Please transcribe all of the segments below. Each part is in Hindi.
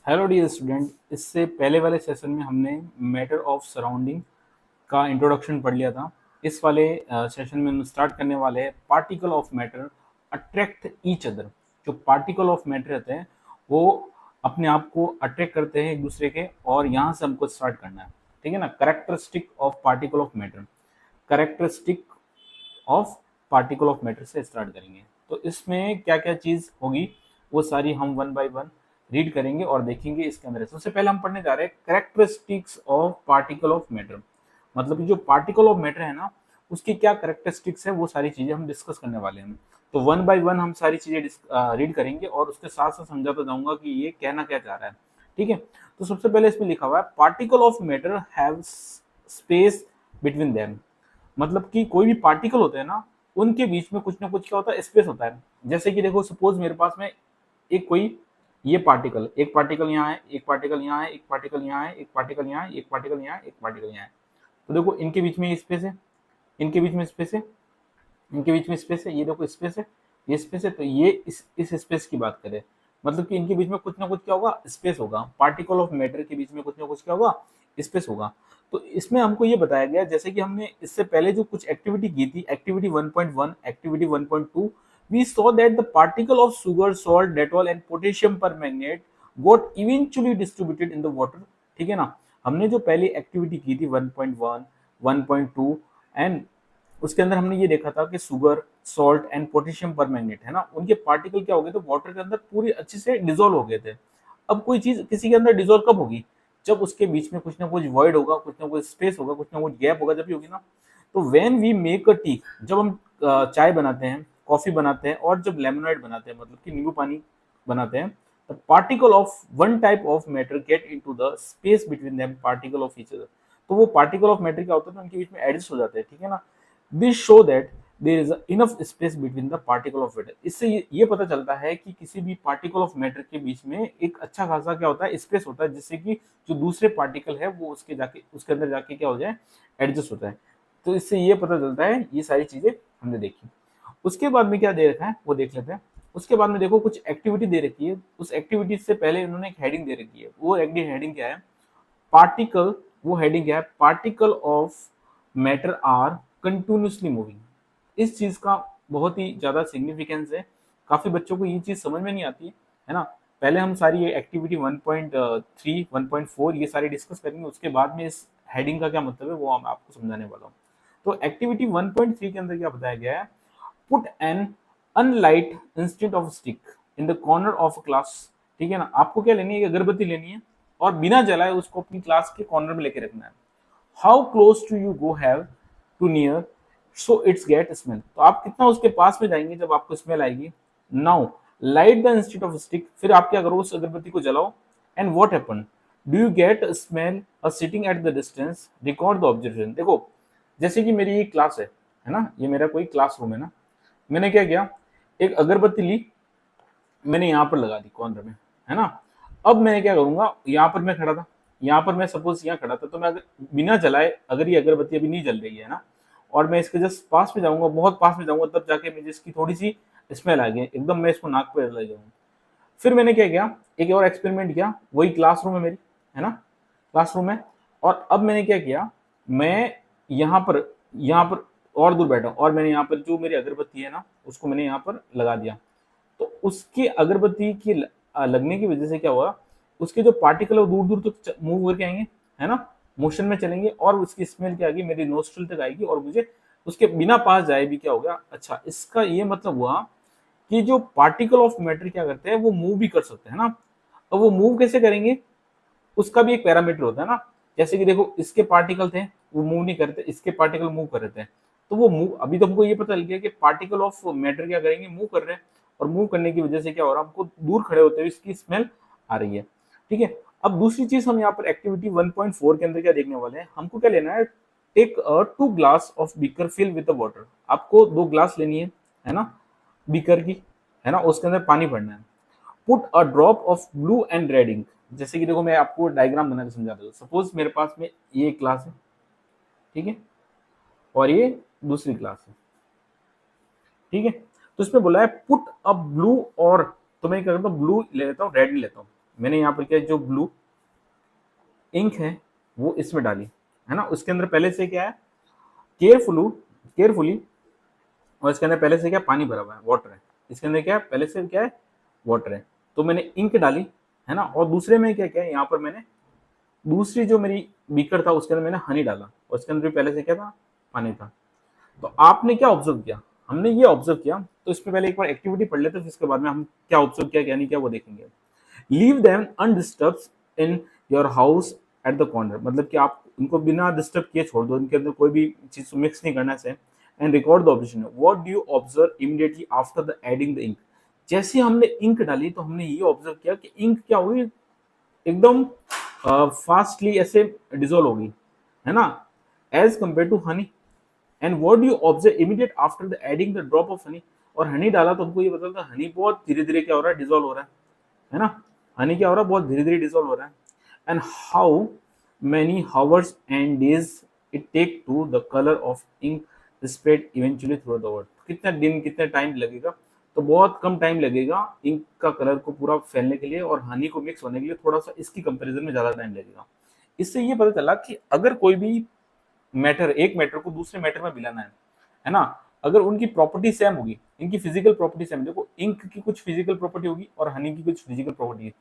Hello dear student. इससे पहले वाले सेशन में हमने मैटर ऑफ सराउंडिंग का इंट्रोडक्शन पढ़ लिया था। इस वाले सेशन में हम स्टार्ट करने वाले हैं particle of matter attract each other. जो पार्टिकल ऑफ मैटर रहते हैं वो अपने आप को अट्रैक्ट करते हैं एक दूसरे के, और यहाँ से हमको स्टार्ट करना है। ठीक है ना। Characteristic of particle of matter, characteristic of particle of matter से स्टार्ट करेंगे। तो इसमें क्या क्या चीज होगी वो सारी हम वन बाय वन रीड करेंगे और देखेंगे इसके अंदर। सबसे पहले हम पढ़ने जा रहे हैं characteristics of particle of matter. मतलब जो पार्टिकल ऑफ मैटर है ना, उसकी क्या करेक्टरिस्टिक्स है वो सारी चीजें हम डिस्कस करने वाले हैं। तो वन बाय वन हम सारी चीजें रीड करेंगे और उसके साथ साथ समझाता जाऊंगा कि ये कहना क्या चाह रहा है। ठीक है। तो सबसे पहले इसमें लिखा हुआ है particle of matter have space between them. मतलब कि कोई भी पार्टिकल होते हैं ना, उनके बीच में कुछ ना कुछ क्या होता है, स्पेस होता है। जैसे कि देखो, सपोज मेरे पास में एक कोई ये पार्टिकल, एक पार्टिकल यहाँ है, एक पार्टिकल यहाँ है, एक पार्टिकल यहाँ है, एक पार्टिकल यहाँ है, एक पार्टिकल यहाँ है, एक पार्टिकल यहाँ है। तो देखो इनके बीच में स्पेस है, इनके बीच में स्पेस है, इनके बीच में स्पेस है, ये देखो स्पेस है, ये स्पेस है। तो ये इस स्पेस की बात करें, मतलब कि इनके बीच में कुछ ना कुछ क्या होगा, स्पेस होगा। पार्टिकल ऑफ मैटर के बीच में कुछ ना कुछ क्या होगा, स्पेस होगा। तो इसमें हमको ये बताया गया, जैसे कि हमने इससे पहले जो कुछ एक्टिविटी की थी, activity 1.1, activity 1.2, we saw that the particle of sugar, salt, Dettol and potassium permanganate got eventually distributed in the water। ठीक है ना। हमने जो पहली एक्टिविटी की थी 1.1, 1.2 एंड उसके अंदर हमने ये देखा था कि sugar, salt and potassium permanganate है ना, उनके पार्टिकल क्या हो गए थे, वाटर के अंदर पूरी अच्छे से डिजोल्व हो गए थे। अब कोई चीज किसी के अंदर डिजोल्व कब होगी, जब उसके बीच में कुछ ना कुछ वॉइड होगा, कुछ ना कुछ स्पेस होगा, कुछ ना कुछ गैप होगा, जब भी होगी ना। तो when we make a tea, जब हम चाय बनाते हैं, कॉफी बनाते हैं, और जब लेमोनेड बनाते हैं, मतलब कि नींबू पानी बनाते हैं, the particle of one type of matter get into the space between them particle of each other। तो वो पार्टिकल ऑफ मैटर क्या होता है ना, उनके बीच में एडजस्ट हो जाते हैं। ठीक है ना। This show that there is enough space between the particle of matter. इससे ये पता चलता है कि किसी भी पार्टिकल ऑफ मैटर के बीच में एक अच्छा खासा क्या होता है, स्पेस होता है, जिससे कि जो दूसरे पार्टिकल है वो उसके अंदर जाके क्या हो जाए, एडजस्ट होता है। तो इससे ये पता चलता है, ये सारी चीजें हमने देखी। उसके बाद में क्या दे रखा है वो देख लेते हैं। उसके बाद में देखो कुछ एक्टिविटी दे रखी है, उस एक्टिविटी से पहले इन्होंने एक हेडिंग दे रखी है। वो हेडिंग क्या है, पार्टिकल। वो हेडिंग क्या है, particle of matter are continuously moving. इस चीज का बहुत ही ज्यादा सिग्निफिकेंस है। काफी बच्चों को ये चीज समझ में नहीं आती है ना। पहले हम सारी ये एक्टिविटी 1.3, 1.4 ये सारी डिस्कस करेंगे, उसके बाद में इस हेडिंग का क्या मतलब है वो हम आपको समझाने वाला हूँ। तो एक्टिविटी 1.3 के अंदर क्या बताया गया है, put an unlit incense of stick in the corner of class. ठीक है ना। आपको क्या लेनी है, अगरबत्ती लेनी है और बिना जलाए उसको अपनी क्लास के कॉर्नर में लेके रखना है। How close to you go have to near so it's get smell. तो आप कितना उसके पास में जाएंगे जब आपको स्मेल आएगी। Now light the instant of stick. फिर आप क्या करो, उस अगरबत्ती को जलाओ। And what happen, do you get smell और sitting at the distance, record the observation. देखो जैसे कि मेरी ये क्लास है ना, ये मेरा कोई क्लासरूम है ना। मैंने क्या किया, एक अगरबत्ती ली, मैंने यहाँ पर लगा दी कॉर्नर में, है ना। अब मैं क्या करूंगा, यहाँ पर मैं खड़ा था, यहाँ पर मैं सपोज यहाँ खड़ा था, तो मैं अगर बिना जलाए, अगर ये अगरबत्ती अभी नहीं जल रही है ना, और मैं इसके जस्ट पास में जाऊंगा, बहुत पास में जाऊंगा, तब जाके मुझे इसकी थोड़ी सी स्मेल आ गई एकदम, मैं इसको नाक पे ले जाऊंगा। फिर मैंने क्या किया, एक और एक्सपेरिमेंट किया, वही क्लासरूम है मेरी, है ना, क्लासरूम है। और अब मैंने क्या किया, मैं यहाँ पर और दूर बैठा और मैंने यहाँ पर जो मेरी अगरबत्ती है ना, उसको मैंने यहाँ पर लगा दिया। तो उसके अगरबत्ती की लगने की वजह से क्या हुआ, उसके जो पार्टिकल है वो दूर दूर तक मूव करके आएंगे, है ना, मोशन में चलेंगे, और उसकी स्मेल क्या आएगी, मेरी नोस्ट्रिल तक आएगी, और मुझे उसके बिना पास जाए भी क्या हो गया, अच्छा। इसका ये मतलब हुआ कि जो पार्टिकल ऑफ मैटर क्या करते हैं, वो मूव भी कर सकते हैं ना। अब वो मूव कैसे करेंगे, उसका भी एक पैरामीटर होता है ना। जैसे कि देखो, इसके पार्टिकल थे वो मूव नहीं करते, इसके पार्टिकल मूव कर रहे थे, तो वो मूव, अभी तो हमको ये पता चल गया कि पार्टिकल ऑफ मैटर क्या करेंगे, मूव कर रहे हैं। और मूव करने की वजह से क्या हो रहा है, हमको दूर खड़े होते हुए इसकी स्मेल आ रही है। ठीक है। अब दूसरी चीज हम यहाँ पर एक्टिविटी 1.4 के अंदर क्या देखने वाले हैं, हमको क्या लेना है, take 2 glass of beaker fill with water. आपको 2 ग्लास लेनी है ना, बीकर की, है ना, उसके अंदर पानी भरना है। Put a drop of blue and red ink. जैसे कि देखो, मैं आपको डायग्राम बना के समझा दूँ। सपोज मेरे पास में ये क्लास है, ठीक है, और ये दूसरी क्लास है, ठीक है। तो इसमें बोला है पुट अ ब्लू, और तो मैं क्या करता हूँ, ब्लू ले लेता हूँ, रेड नहीं लेता हूँ। मैंने यहाँ पर क्या जो ब्लू इंक है वो इसमें डाली, है ना। उसके अंदर पहले से क्या है, केयरफुली, और इसके अंदर पहले से क्या पानी भरा हुआ है, वाटर है। इसके अंदर क्या है, पहले से क्या है, वाटर है। तो मैंने इंक डाली, है ना। और दूसरे में क्या क्या है, यहाँ पर मैंने दूसरी जो मेरी बीकर था उसके अंदर मैंने हनी डाला, और इसके अंदर भी पहले से क्या था, पानी था। तो आपने क्या ऑब्जर्व किया, हमने ये ऑब्जर्व किया। तो इसमें पहले एक बार एक्टिविटी पढ़ लेते हैं, फिर इसके बाद में हम क्या ऑब्जर्व किया क्या नहीं किया वो देखेंगे। Leave them undisturbed in your house at the corner, मतलब कि आप इनको बिना डिस्टर्ब किए छोड़ दो, इनके अंदर कोई भी चीज मिक्स नहीं करना है। And record the observation, what do you observe immediately after the adding the ink. जैसे हमने इंक डाली तो हमने ये ऑब्जर्व किया कि इंक क्या हुई, एकदम फास्टली ऐसे डिजोल्व होगी, है ना, as compare to honey. And what do you observe immediate after the adding the drop of honey, और हनी डाला तो हमको ये पता था हनी बहुत धीरे धीरे क्या हो रहा है, डिजोल्व हो रहा है ना। हनी क्या हो रहा है, बहुत धीरे धीरे डिजोल्व हो रहा है। And how many hours and days it take to the colour of ink spread eventually through the world, कितना दिन कितना टाइम लगेगा, तो बहुत कम टाइम लगेगा इंक का कलर को पूरा फैलने के लिए, और हनी को मिक्स होने के लिए थोड़ा सा इसकी कंपैरिजन में ज्यादा टाइम लगेगा। इससे ये पता चला कि अगर कोई भी मैटर, एक मैटर को दूसरे मैटर में मिलाना है ना, अगर उनकी प्रॉपर्टी सेम होगी, इनकी फिजिकल प्रॉपर्टी सेम, देखो इंक की कुछ फिजिकल प्रॉपर्टी होगी और हनी की कुछ फिजिकल प्रॉपर्टी है।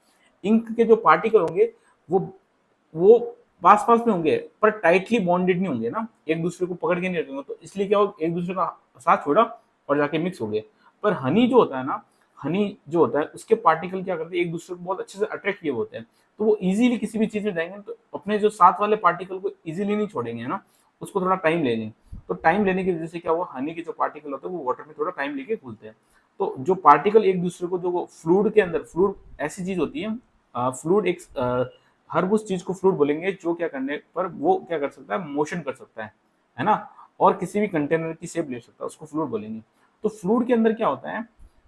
इंक के जो पार्टिकल होंगे वो पास पास में होंगे पर टाइटली बॉन्डेड नहीं होंगे ना, एक दूसरे को पकड़ के नहीं रखेंगे, तो इसलिए क्या हो, एक दूसरे का साथ छोड़ा और जाके मिक्स हो गए। पर हनी जो होता है ना, हनी जो होता है उसके पार्टिकल क्या करते हैं, एक दूसरे को बहुत अच्छे से अट्रैक्ट किए होते हैं, तो वो इजीली किसी भी चीज में जाएंगे, तो अपने जो साथ वाले पार्टिकल को इजीली नहीं छोड़ेंगे, है ना, उसको थोड़ा टाइम लेंगे। तो टाइम लेने की वजह से क्या हुआ, हनी के जो पार्टिकल होते हैं वो वाटर में थोड़ा टाइम लेके घुलते हैं। तो जो पार्टिकल एक दूसरे को, जो फ्लूइड के अंदर, फ्लूइड ऐसी चीज होती है, फ्लूइड एक हर उस चीज को फ्लूइड बोलेंगे जो क्या करने पर वो क्या कर सकता है, मोशन कर सकता है ना, और किसी भी कंटेनर की शेप ले सकता है, उसको फ्लूइड बोलेंगे। तो फ्लूइड के अंदर क्या होता है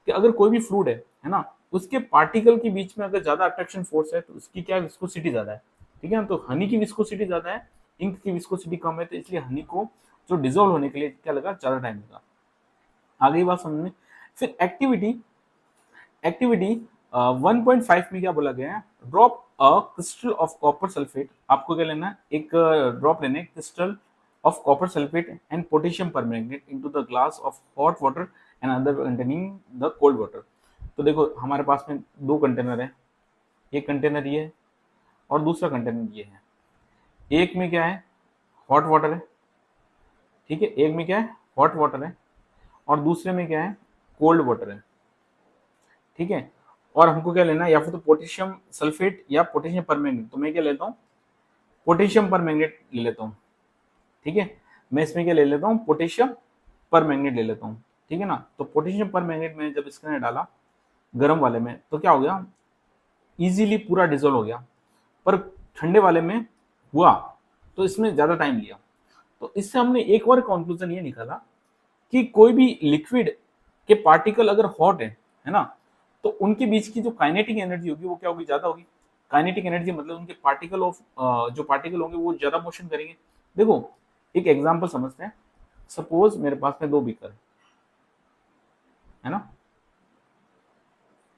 कि अगर कोई भी फ्लूइड है ना, उसके पार्टिकल के बीच में अगर ज्यादा अट्रैक्शन फोर्स है तो उसकी क्या विस्कोसिटी ज्यादा है, ठीक है ना। तो हनी की विस्कोसिटी ज्यादा है, इंक की विस्कोसिटी कम है, तो इसलिए हनी को जो डिजोल्व होने के लिए क्या लगा, ज्यादा टाइम लगा। आगे बात समझ में। फिर एक्टिविटी एक्टिविटी 1.5 में क्या बोला गया है, drop a crystal of copper sulphate, आपको क्या लेना है, एक ड्रॉप लेने crystal of copper sulphate and potassium permanganate into the glass of hot water and other containing the cold water. तो देखो हमारे पास में दो कंटेनर है, एक कंटेनर ये है और दूसरा कंटेनर ये है। एक में क्या है, हॉट वाटर है, ठीक है, एक में क्या है, हॉट वाटर है, और दूसरे में क्या है, कोल्ड वाटर है, ठीक है। और हमको क्या लेना है, या फिर तो पोटेशियम सल्फेट या पोटेशियम परमैंगनेट, तो मैं क्या लेता हूँ, पोटेशियम परमैंगनेट ले लेता हूँ, ठीक है। मैं इसमें क्या ले लेता हूँ, पोटेशियम परमैंगनेट ले लेता हूँ, ठीक है ना। तो पोटेशियम परमैंगनेट मैंने जब इसके अंदर डाला गर्म वाले में, तो क्या हो गया, इजीली पूरा डिजोल्व हो गया। पर ठंडे वाले में हुआ तो इसमें ज्यादा टाइम लिया। तो इससे हमने एक और कंक्लूजन ये निकाला कि कोई भी लिक्विड के पार्टिकल अगर हॉट है ना, तो उनके बीच की जो काइनेटिक एनर्जी होगी वो क्या होगी, ज्यादा होगी। काइनेटिक एनर्जी मतलब उनके पार्टिकल ऑफ, जो पार्टिकल होंगे वो ज्यादा मोशन करेंगे। देखो एक एग्जांपल समझते हैं, सपोज मेरे पास में दो बीकर है ना,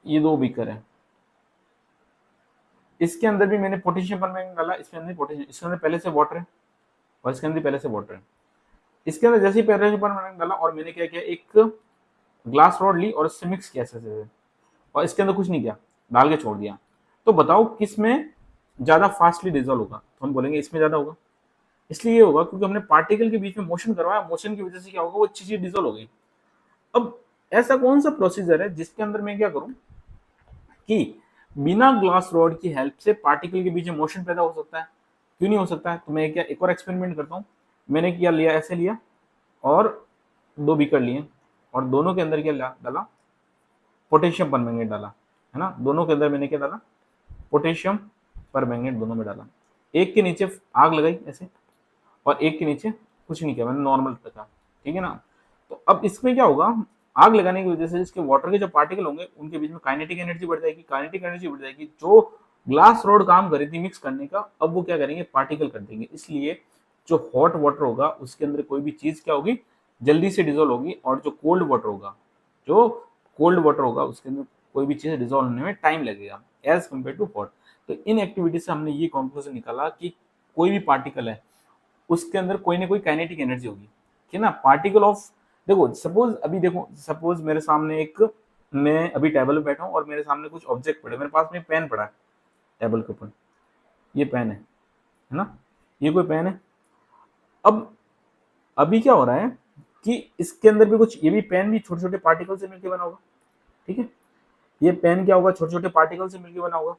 ये दो बीकर है, इसके अंदर भी मैंने पोटेशियम परमैंगनेट डाला, इसके अंदर पोटेशियम, इसके अंदर पहले से वाटर है और इसके अंदर पहले से वाटर है। इसके अंदर जैसे ही पोटेशियम परमैंगनेट डाला और मैंने क्या किया, एक ग्लास रॉड ली और इससे मिक्स किया ऐसे, और इसके अंदर कुछ नहीं किया, डाल के छोड़ दिया। तो बताओ किस में ज्यादा फास्टली डिजोल्व होगा, तो हम बोलेंगे इसमें ज्यादा होगा। इसलिए ये होगा क्योंकि हमने पार्टिकल के बीच में मोशन करवाया, मोशन की वजह से क्या होगा, वो अच्छी चीज डिजोल्व हो गई। अब ऐसा कौन सा प्रोसीजर है जिसके अंदर मैं क्या करूं कि बिना ग्लास रॉड की हेल्प से पार्टिकल के बीच में मोशन पैदा हो सकता है, क्यों नहीं हो सकता है। तो मैं क्या एक और एक्सपेरिमेंट करता हूँ। मैंने क्या लिया, ऐसे लिया और दो बीकर लिए और दोनों के अंदर क्या डाला, पोटेशियम परमैंगनेट डाला, है ना। दोनों के अंदर मैंने क्या डाला, पोटेशियम परमैंगनेट दोनों में डाला। एक के नीचे आग लगाई ऐसे और एक के नीचे कुछ नहीं किया, मैंने नॉर्मल रखा, ठीक है ना। तो अब इसमें क्या होगा, आग लगाने की वजह से इसके वाटर के जो पार्टिकल होंगे उनके बीच में काइनेटिक एनर्जी बढ़ जाएगी, काइनेटिक एनर्जी बढ़ जाएगी, जो ग्लास रोड काम कर रही थी मिक्स करने का, अब वो क्या करेंगे, पार्टिकल कर देंगे। इसलिए जो हॉट वाटर होगा उसके अंदर कोई भी चीज क्या होगी, जल्दी से डिजोल्व होगी, और जो कोल्ड वाटर होगा, जो कोल्ड वाटर होगा उसके अंदर कोई भी चीज़ डिजोल्व होने में टाइम लगेगा एज कम्पेयर टू हॉट। तो इन एक्टिविटी से हमने ये कंक्लूजन निकाला कि कोई भी पार्टिकल है उसके अंदर कोई ना कोई काइनेटिक एनर्जी होगी, ठीक है ना। पार्टिकल ऑफ, देखो सपोज अभी देखो, सपोज मेरे सामने एक, मैं अभी टेबल पे बैठा हूँ और मेरे सामने कुछ ऑब्जेक्ट पड़े, मेरे पास में पेन पड़ा है टेबल के ऊपर, ये पेन है ना, ये कोई पेन है। अब अभी क्या हो रहा है कि इसके अंदर भी कुछ, ये भी पेन भी छोटे छोटे पार्टिकल से मिलकर बना होगा, ठीक है। ये पेन क्या होगा, छोटे छोटे पार्टिकल से मिलकर बना होगा।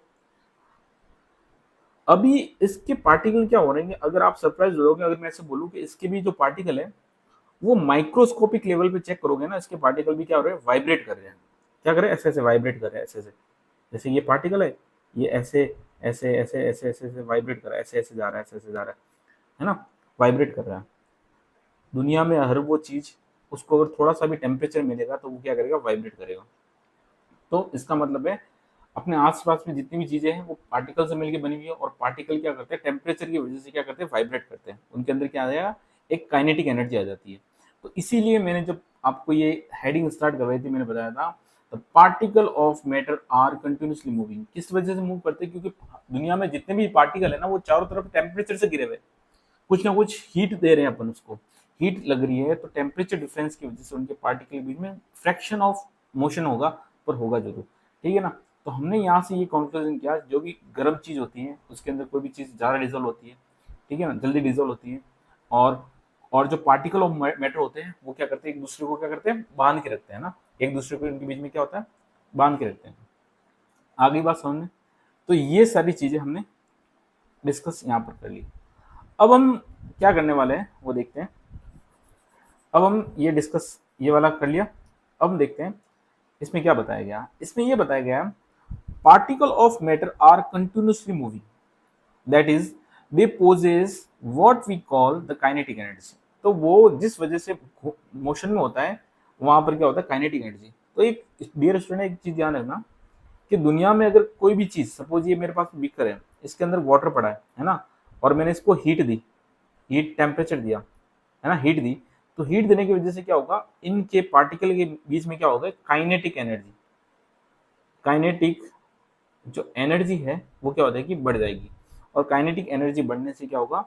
अभी इसके पार्टिकल क्या हो रहे हैं, अगर आप सरप्राइज हो जाओगे अगर मैं ऐसे बोलूं कि इसके भी जो पार्टिकल है वो माइक्रोस्कोपिक लेवल पे चेक करोगे ना, इसके पार्टिकल भी क्या हो रहे हैं, वाइब्रेट कर रहे हैं। क्या कर रहे हैं, ऐसे ऐसे वाइब्रेट कर रहे हैं, ऐसे ऐसे, जैसे ये पार्टिकल है, ये ऐसे ऐसे ऐसे ऐसे ऐसे ऐसे वाइब्रेट कर रहा है, ऐसे ऐसे जा रहा है, ऐसे ऐसे जा रहा है ना, वाइब्रेट कर रहा है। दुनिया में हर वो चीज, उसको अगर थोड़ा सा भी टेम्परेचर मिलेगा तो वो क्या करेगा, वाइब्रेट करेगा। तो इसका मतलब है अपने आसपास में जितनी भी चीजें हैं वो पार्टिकल से मिलकर बनी हुई है, और पार्टिकल क्या करते हैं, टेम्परेचर की वजह से क्या करते हैं, वाइब्रेट करते हैं, उनके अंदर क्या आ जाएगा, एक काइनेटिक एनर्जी आ जाती है। तो इसीलिए मैंने जब आपको ये हेडिंग स्टार्ट करवाई थी, मैंने बताया था the particle of matter are continuously moving. किस वजह से मूव करते हैं, क्योंकि दुनिया में जितने भी पार्टिकल है ना वो चारों तरफ टेम्परेचर से गिरे हुए, कुछ ना कुछ हीट दे रहे हैं अपन उसको, हीट लग रही है, तो टेम्परेचर डिफरेंस की वजह से उनके पार्टिकल के बीच में फ्रैक्शन ऑफ मोशन होगा, पर होगा जरूर, ठीक है ना। तो हमने यहाँ से ये कंक्लूजन किया, जो भी गर्म चीज होती है उसके अंदर कोई भी चीज ज्यादा डिजोल्व होती है, ठीक है ना, जल्दी डिजोल्व होती है, और और जो पार्टिकल ऑफ मैटर होते हैं वो क्या करते हैं, एक दूसरे को क्या करते हैं, बांध के रखते हैं ना, एक दूसरे को इनके बीच में क्या होता है, बांध के रखते हैं। आगे बात समझ में। तो ये सारी चीजें हमने डिस्कस यहाँ पर कर ली। अब हम क्या करने वाले हैं वो देखते हैं। अब हम ये डिस्कस ये वाला कर लिया, अब हम देखते हैं इसमें क्या बताया गया। इसमें ये बताया गया particle of matter are continuously moving, that is they possess what we call the kinetic energy. तो वो जिस वजह से मोशन में होता है वहां पर क्या होता है, काइनेटिक एनर्जी। तो एक डियर स्टूडेंट एक चीज ध्यान रखना कि दुनिया में अगर कोई भी चीज, सपोज ये मेरे पास बीकर है, इसके अंदर वाटर पड़ा है ना, और मैंने इसको हीट दी, हीट टेम्परेचर दिया है ना, हीट दी, तो हीट देने की वजह से क्या होगा, इनके पार्टिकल के बीच में क्या होगा, काइनेटिक एनर्जी, काइनेटिक जो एनर्जी है वो क्या हो जाएगी, बढ़ जाएगी, और काइनेटिक एनर्जी बढ़ने से क्या होगा,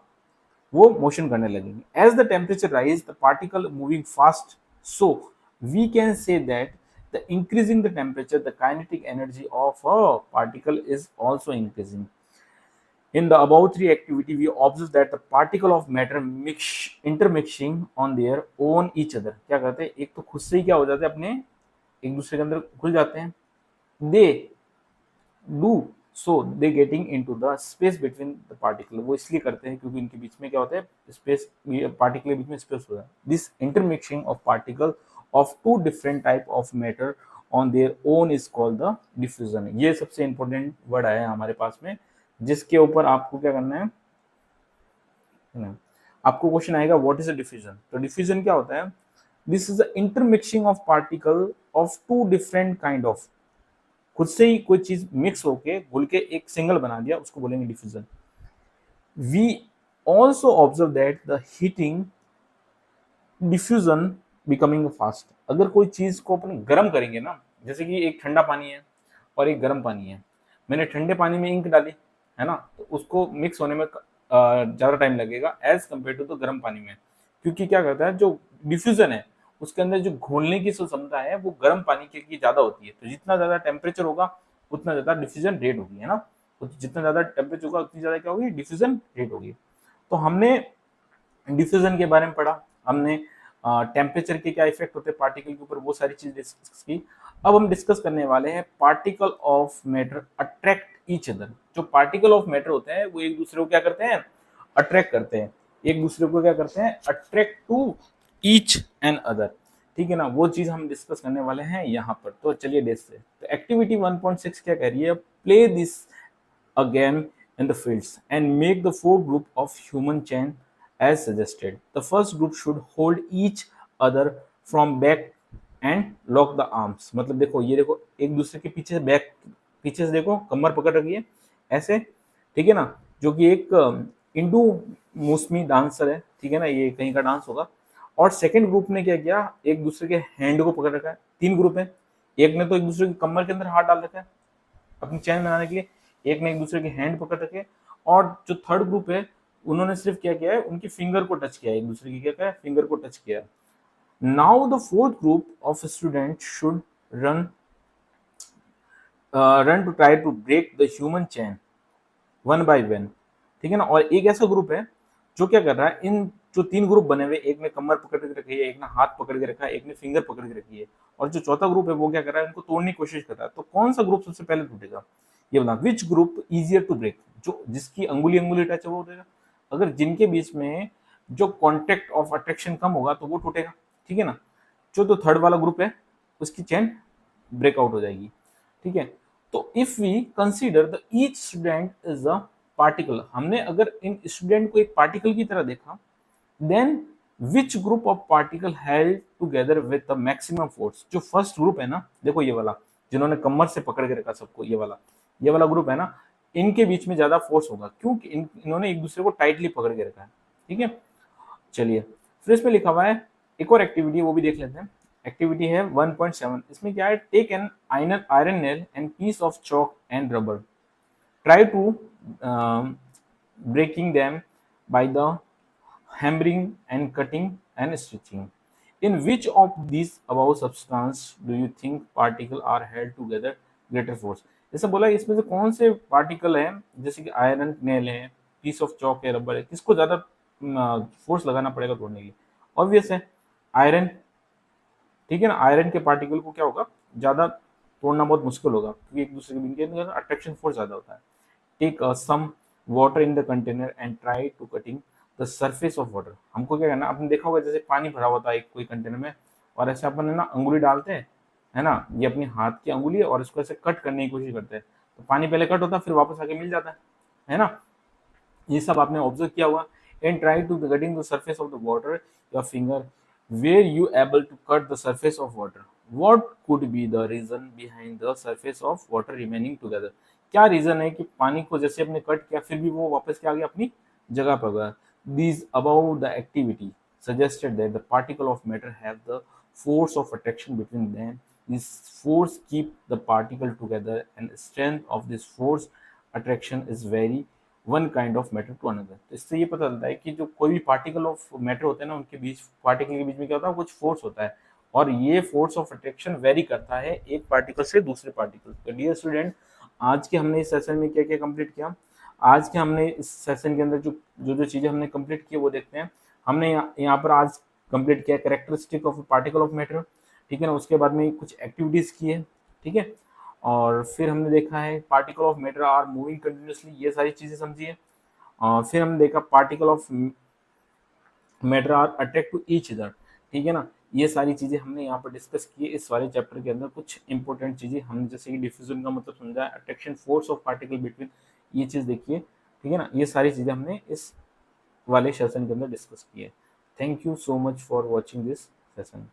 वो मोशन करने लगेंगे। As the temperature rise the particle moving fast, so we can say that the increasing the temperature the kinetic energy of a particle is also increasing. In the above three activity, we observe that the particle of matter intermixing on their own each other. क्या करते हैं, एक तो खुद से ही क्या हो जाते हैं, अपने एक दूसरे के अंदर घुल जाते हैं। They do so they getting into the space between the particle, वो इसलिए करते हैं क्योंकि इनके बीच में क्या होता है, स्पेस, पार्टिकल के बीच में स्पेस होता है। This intermixing of particle of two different type of matter on their own is called the diffusion. ये सबसे इंपॉर्टेंट वर्ड आया है हमारे पास में, जिसके ऊपर आपको क्या करना है ना, आपको क्वेश्चन आएगा व्हाट इज अ डिफ्यूजन। तो डिफ्यूजन क्या होता है, this is the intermixing of particle of two different kind of, खुद से ही कोई चीज मिक्स होके घुल के एक सिंगल बना दिया, उसको बोलेंगे diffusion. We also observe that the heating diffusion becoming fast. अगर कोई चीज को अपन गर्म करेंगे ना, जैसे कि एक ठंडा पानी है और एक गर्म पानी है, मैंने ठंडे पानी में इंक डाली है ना, तो उसको मिक्स होने में ज्यादा टाइम लगेगा एज कम्पेयर टू तो गर्म पानी में, क्योंकि क्या करता है, जो डिफ्यूजन है उसके अंदर जो घोलने की जो क्षमता है वो गर्म पानी की ज्यादा होती है। तो जितना ज्यादा टेम्परेचर होगा उतना ज्यादा डिफ्यूजन रेट होगी, है ना, तो जितना ज्यादा टेम्परेचर होगा उतनी ज्यादा क्या होगी, डिफ्यूजन रेट होगी। तो हमने डिफ्यूजन के बारे में पढ़ा, हमने टेम्परेचर के क्या इफेक्ट होते हैं पार्टिकल के ऊपर, वो सारी चीज डिस्कस की। अब हम डिस्कस करने वाले हैं particle of matter attract each other. जो पार्टिकल ऑफ मैटर होते हैं वो एक दूसरे को क्या करते हैं, अट्रैक्ट करते हैं, एक दूसरे को क्या करते हैं, attract to each and other, ठीक है ना, वो चीज हम डिस्कस करने वाले हैं यहाँ पर। तो चलिए देखते हैं। तो एक्टिविटी 1.6 क्या कह रही है, play this again in the fields and make the four group of human chain as suggested. The first group should hold each other from back and lock the arms. मतलब देखो, ये देखो एक दूसरे के पीछे बैक, पीछे से देखो कमर पकड़ रखी है ऐसे, ठीक है ना, जो कि एक इंडो मौसमी डांसर है, ठीक है ना, ये कहीं का डांस होगा। और सेकंड ग्रुप ने क्या किया, एक दूसरे के हैंड को पकड़ रखा है। तीन ग्रुप है, एक ने तो एक दूसरे की कमर के अंदर हाथ डाल रखा है अपनी चैन बनाने के लिए, एक ने एक दूसरे के हैंड पकड़ रखे, और जो थर्ड ग्रुप है उन्होंने सिर्फ क्या किया है, उनकी फिंगर को टच किया है, एक दूसरे की क्या किया है, फिंगर को टच किया। Now the fourth group of student should run run to try to break the human chain one by one, ठीक है ना। और एक ऐसा ग्रुप है जो क्या कर रहा है, इन जो तीन ग्रुप बने हुए, एक ने कमर पकड़ के रखी है, एक ने हाथ पकड़ के रखा है, एक ने फिंगर पकड़ के रखी है, और जो चौथा ग्रुप है वो क्या कर रहा है, इनको तोड़ने की कोशिश कर रहा है। तो कौन सा ग्रुप सबसे पहले टूटेगा, ये बता, which group easier to break, जो जिसकी अंगुली अंगुली टच है वो टूटेगा। अगर जिनके बीच में जो कॉन्टेक्ट ऑफ अट्रैक्शन कम होगा तो वो टूटेगा, ठीक है ना। जो तो थर्ड वाला ग्रुप है उसकी चेन ब्रेकआउट हो जाएगी, ठीक है। तो if we consider the each student is a particle, हमने अगर इन स्टूडेंट को एक पार्टिकल की तरह देखा, then which group of particle held together with the maximum force, जो फर्स्ट ग्रुप है ना, देखो ये वाला जिन्होंने कमर से पकड़ के रखा सबको, ये वाला ग्रुप है ना, इनके बीच में ज्यादा फोर्स होगा क्योंकि इन्होंने एक दूसरे को टाइटली पकड़ के रखा है, ठीक है। चलिए फिर इसमें लिखा हुआ है एक और एक्टिविटी, वो भी देख लेते हैं। एक्टिविटी है 1.7, इसमें क्या है, take an iron nail and piece of chalk and rubber, try to breaking them by the hammering and cutting and stitching. In which of these above substance do you think particle are held together greater force? जैसे बोला इसमें से कौन से पार्टिकल है, जैसे कि आयरन नेल है, पीस ऑफ चौक है, रबर है, किसको ज्यादा फोर्स लगाना पड़ेगा तोड़ने के लिए? ऑब्वियस है आयरन, ठीक है ना। आयरन के पार्टिकल को क्या होगा, ज्यादा तोड़ना बहुत मुश्किल होगा क्योंकि एक दूसरे के बीच अट्रैक्शन फोर्स ज्यादा होता है। Take some water in the container and try to cutting the surface of water, हमको क्या करना, आपने देखा होगा जैसे पानी भरा होता है एक कोई कंटेनर में, और ऐसे अपन है ना अंगुली डालते हैं, है ना, ये अपनी हाथ की अंगुली है, और इसको ऐसे कट करने की कोशिश करते हैं, तो पानी पहले कट होता है फिर वापस आके मिल जाता है ना। ये सब आपने ऑब्जर्व किया हुआ। And try to cutting the surface of the water your finger were you able to cut the surface of water, what could be the reason behind the surface of water remaining together, क्या रीजन है कि पानी को जैसे आपने कट किया फिर भी वो वापस क्या आ गया अपनी जगह पर गया। These about the activity suggested that the particle of matter have the force of attraction between them. This force keep the particle together and strength of this force attraction is very one kind of matter to another. तो इससे ये पता चलता है कि जो कोई भी पार्टिकल ऑफ मैटर होते हैं ना, उनके बीच पार्टिकल के बीच में क्या होता है, कुछ फोर्स होता है, और ये फोर्स ऑफ अट्रैक्शन वेरी करता है एक पार्टिकल से दूसरे पार्टिकल। तो डियर स्टूडेंट, आज के हमने इस सेशन में क्या क्या कंप्लीट किया, आज के हमने इस सेशन के अंदर जो जो जो चीज़ें हमने कंप्लीट की वो देखते हैं। हमने यहाँ पर आज कंप्लीट किया characteristic of particle of matter, ठीक है ना। उसके बाद में कुछ एक्टिविटीज़ की है, ठीक है। और फिर हमने देखा है particle of matter are moving continuously, ये सारी चीज़ें समझी है। और फिर हमने देखा particle of matter are attract to each other, ठीक है ना। ये सारी चीज़ें हमने यहाँ पर डिस्कस की है इस वाले चैप्टर के अंदर। कुछ इंपॉर्टेंट चीज़ें हमने जैसे कि डिफ्यूजन का मतलब समझा, attraction force of particle between, ये चीज़ देखिए, ठीक है ना। ये सारी चीज़ें हमने इस वाले सेशन के अंदर डिस्कस की है। Thank you so much for watching this session.